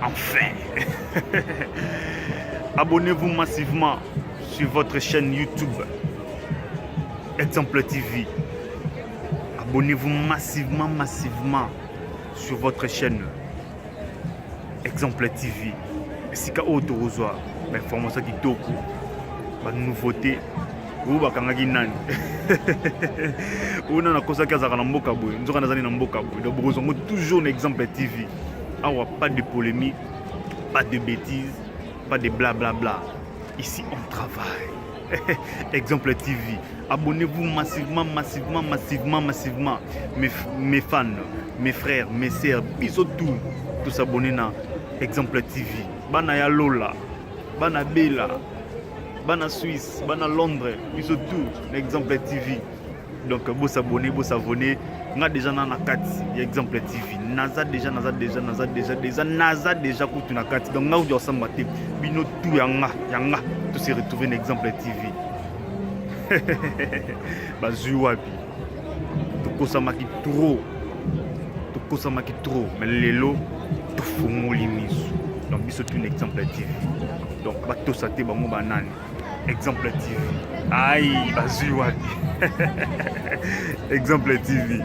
Enfin. Abonnez-vous massivement sur votre chaîne YouTube Exemple TV. Abonnez-vous massivement sur votre chaîne Exemple TV. Sika auto rozwa information kitoko, ba nouveauté ou bakangaki nani on a kosa kaza na mboka boy nzoka nazali na mboka boy donc bozongo toujours Exemple TV. Awa pas de polémique, pas de bêtises, pas de blablabla. Ici on travaille. Exemple TV. Abonnez-vous massivement. Mes fans, mes frères, mes sœurs, bisous tous s'abonner à Exemple TV. Bana ya Lola, bana Bella, bana Suisse, bana Londres, bisous tout Exemple TV. Donc vous s'abonner. On a déjà na kati Exemple TV. Naza déjà kuti na kati. Donc nga ujo samba te bino tout yanga tout se retrouver na Exemple TV. Bazui wapi tokosamaki trop mais lelo tofungoli miso donc biso tu Exemple TV. Donc batosa te bango banani Exemple TV. Aïe bazui wapi Exemple TV.